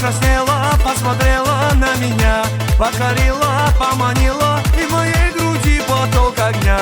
покраснела, посмотрела на меня, покорила, поманила, и в моей груди поток огня.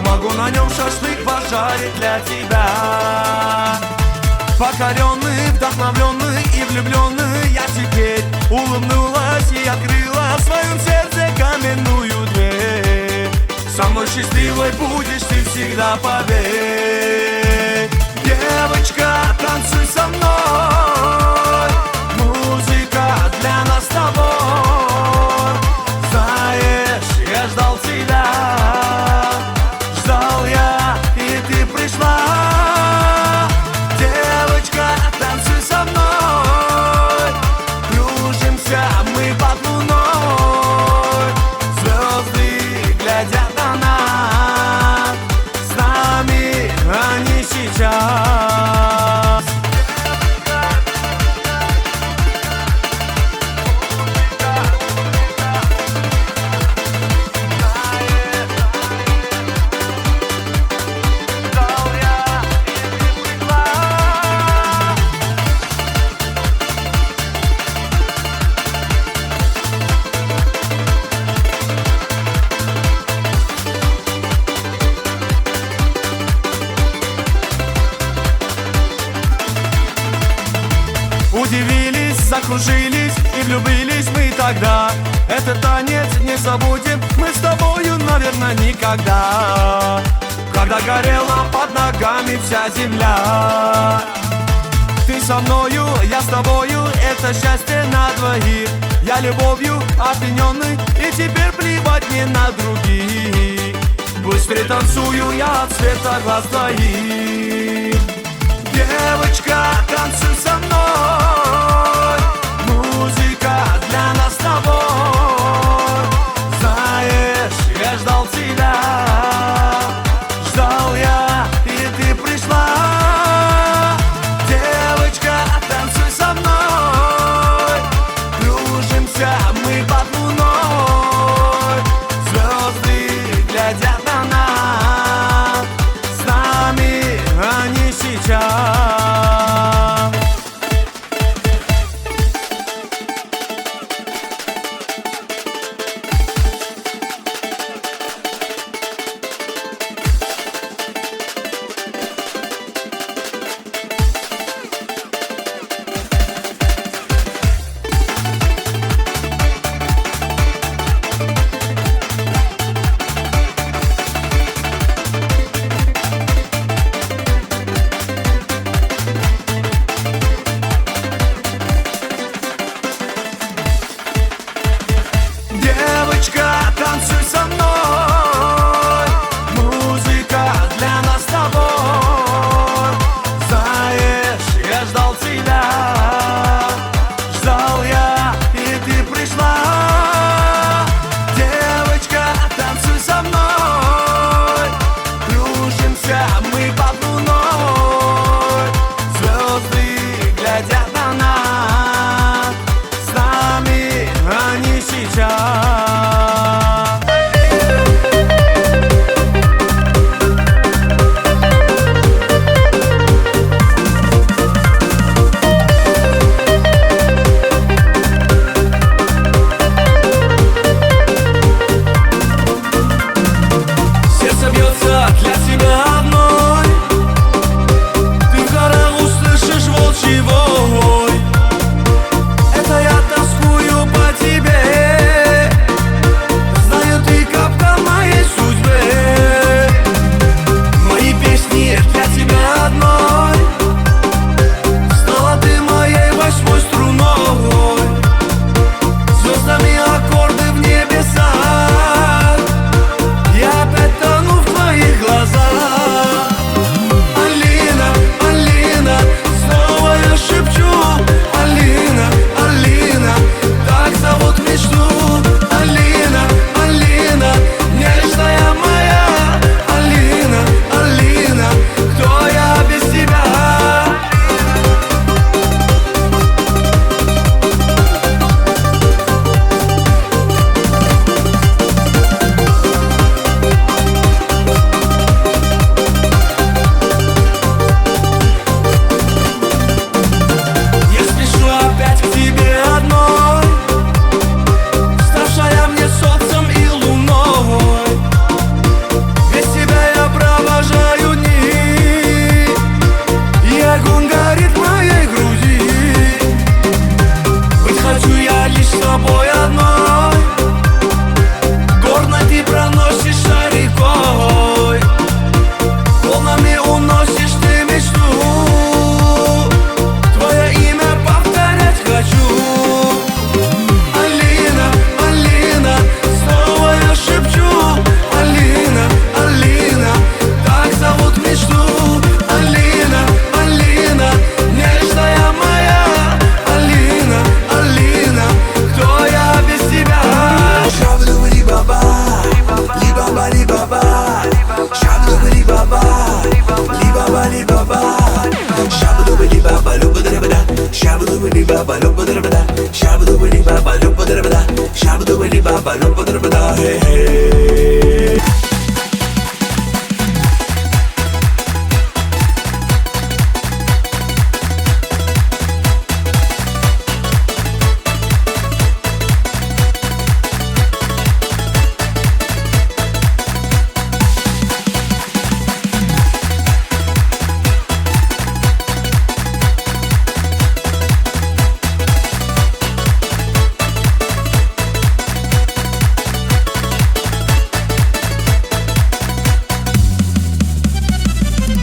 Могу на нем шашлык пожарить для тебя. Покоренный, вдохновленный и влюбленный, я теперь улыбнулась и открыла в своем сердце каменную дверь. Со мной счастливой будешь ты всегда, поверь. Девочка, танцуй со мной, музыка для нас с тобой. Знаешь, я ждал тебя, ждал я, и ты пришла. Девочка, танцуй со мной, кружимся мы под луной. Звезды глядят на нас, с нами они сейчас. Удивились, закружились и влюбились мы тогда. Этот танец не забудем мы с тобою, наверное, никогда. Когда горела под ногами вся земля. Ты со мною, я с тобою, это счастье на двоих. Я любовью опьяненный, и теперь плевать мне на других. Пусть пританцую я от цвета глаз твоих. Девочка, танцуй со мной, музыка для нас с тобой. Знаешь, я ждал тебя, ждал я, и ты пришла. Девочка, танцуй со мной, кружимся мы под луной. Звезды глядят на нас, с нами они сейчас.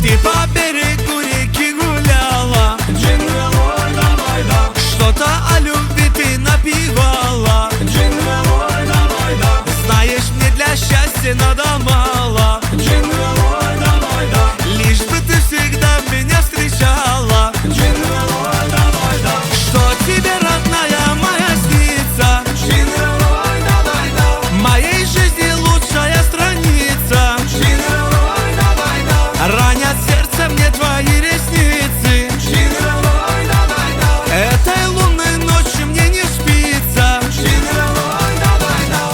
Ты по берегу реки гуляла, Джинглой, давай, да. Что-то о любви ты напевала, Джинглой, давай, да. Знаешь, мне для счастья надо мало, Джинглой, давай, да. Лишь бы ты всегда меня встречала, Джинглой, давай, да. Что тебе, родная моя, снится, Джинглой, давай, да. Моей жизни лучшая страница, Джинглой, давай, да. Ранят сердце мне твои ресницы, Джинглой, давай, да. Этой лунной ночью мне не спится, Джинглой, давай, да.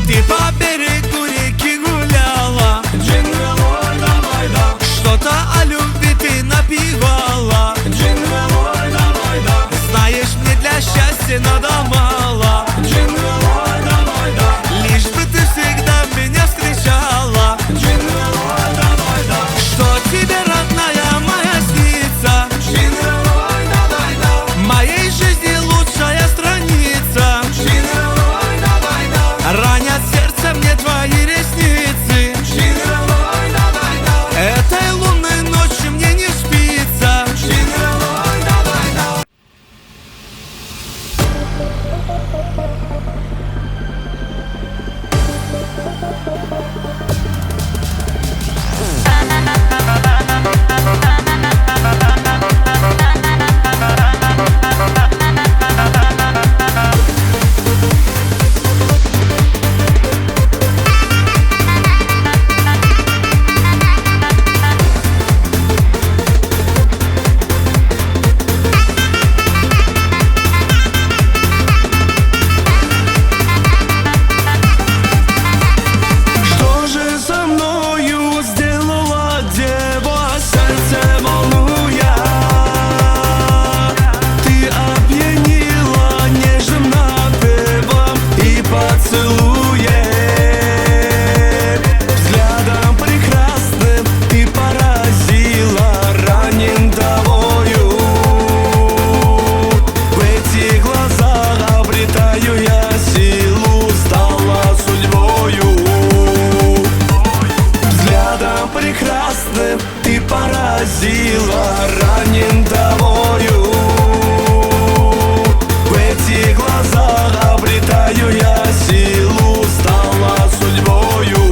Ты по берегу реки гуляла, Джинглой, давай, да. Что-то о любви ты напевала, Джинглой, давай, да. Знаешь, мне для счастья надо мало, Джинглой, давай, да. Лишь бы ты всегда меня встречала, Джинглой, давай, да. Что тебе, родная моя, снится, Джинглой, давай, да. Моей жизни лучшая страница, Джинглой, давай, да. Ранят сердце мне твои ресницы, Джинглой, давай, да. Этой лунной ночью мне не спится, Джинглой, давай, да. Что же со мною сделала дева, сердце волнуя? Ты опьянила нежным напевом и поцелуем, взглядом прекрасным ты поразила, ранен тобою. В этих глазах обретаю я силу, стала судьбою. Взглядом прекрасным ты поразила, ранен тобою. В этих глазах обретаю я силу, стала судьбою.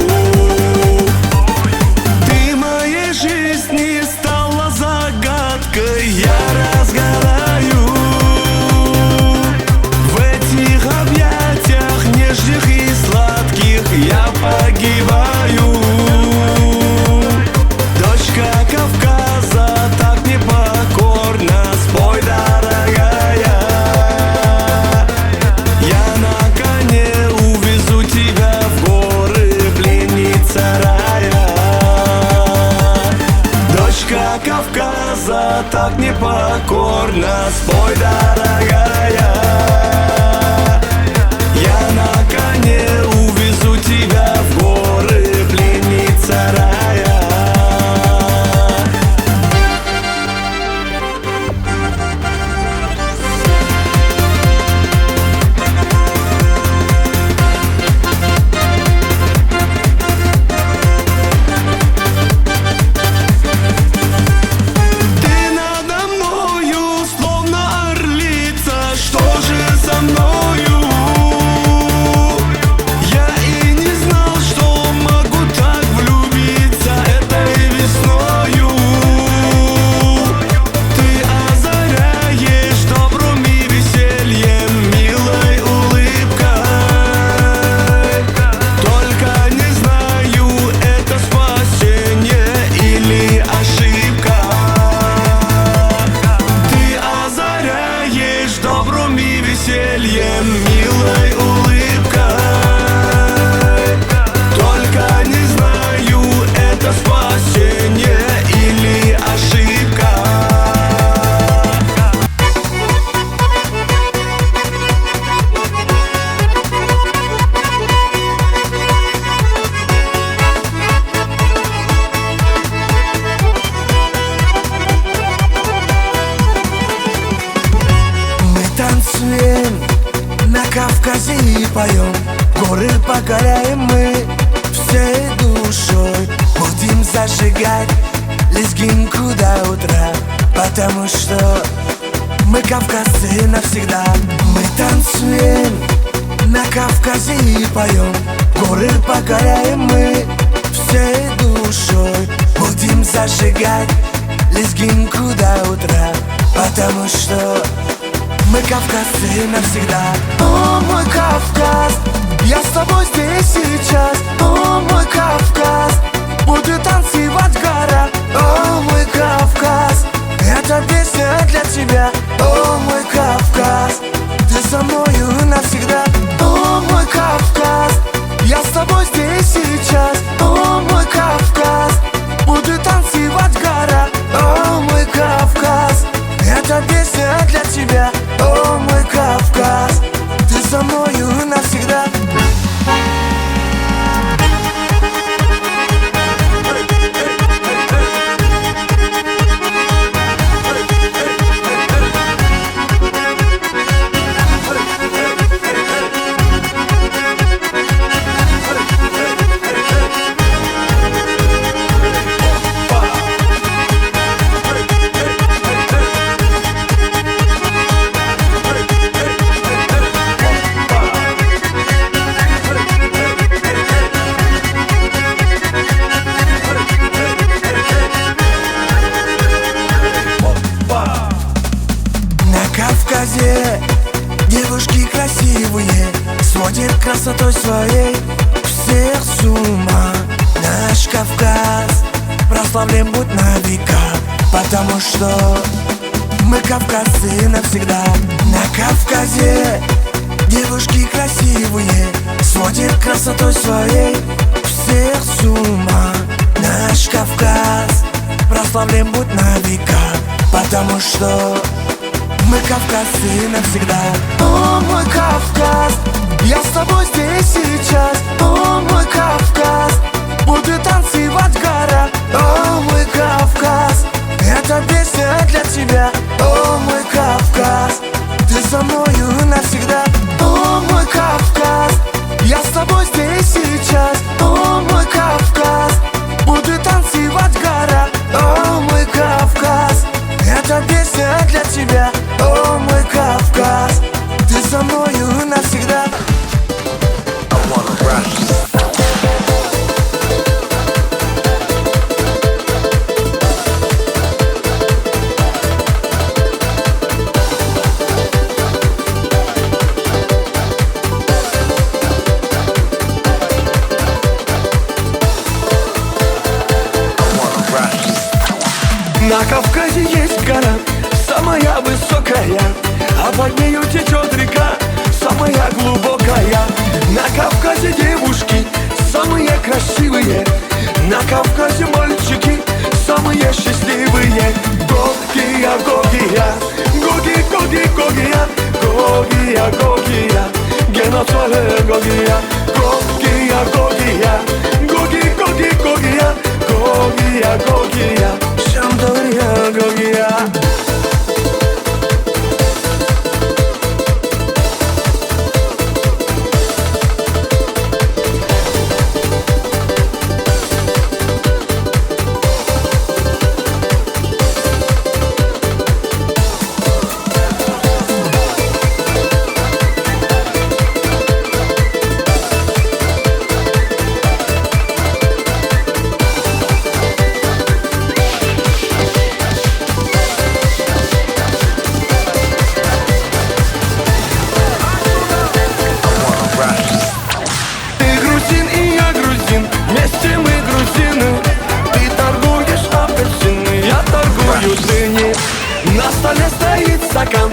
Ты моей жизни стала загадкой, я разгадаю. В этих объятиях нежных и сладких я погибаю. Дочка Кавказа так непокорна, спой, дорогая. Я на коне увезу тебя в горы, пленница рая. Дочка Кавказа так непокорна, спой, дорогая. Я на коне увезу тебя в горы, пленница рая. Ты надо мною словно Кавказе и поем, горы покоряем мы всей душой. Будем зажигать лезгинку до утра, потому что мы кавказцы навсегда. Мы танцуем на Кавказе и поем, горы покоряем мы всей душой. Будем зажигать лезгинку до утра, потому что мы кавказцы навсегда. О, мой Кавказ, я с тобой здесь сейчас. О, мой Кавказ, буду танцевать в горах. О, мой Кавказ, эта песня для тебя. О, мой Кавказ, ты со мною навсегда. О, мой Кавказ, я с тобой здесь сейчас. О, мой Кавказ, буду танцевать в горах. О, мой Кавказ, эта песня для тебя. О, мой Кавказ, ты со мною навсегда. Девушки красивые сводят красотой своей всех с ума. Наш Кавказ прославлен будь на века, потому что мы кавказцы навсегда. На Кавказе девушки красивые сводят красотой своей всех с ума. Наш Кавказ прославлен будь на века, потому что мы кавказцы навсегда. О, мой Кавказ, я с тобой здесь сейчас. О, мой Кавказ, буду танцевать в горах. О, мой Кавказ, эта песня для тебя. О, мой Кавказ, ты со мною навсегда. О, мой Кавказ, я с тобой здесь сейчас. О, мой Кавказ, буду танцевать в горах. О, мой Кавказ, эта песня для тебя. О, мой Кавказ, ты со мною навсегда. На Кавказе есть гора, самая высокая, а под нею течет река, самая глубокая. На Кавказе девушки самые красивые, на Кавказе мальчики самые счастливые. Гогия, Гогия, Гоги, Гоги, Гогия, Гогия, Гогия, Геноцоле Гогия, Гогия, Гогия, Гоги, Гоги, Гогия, Гогия, Гогия, Шамдория, Гогия. На столе стоит стакан,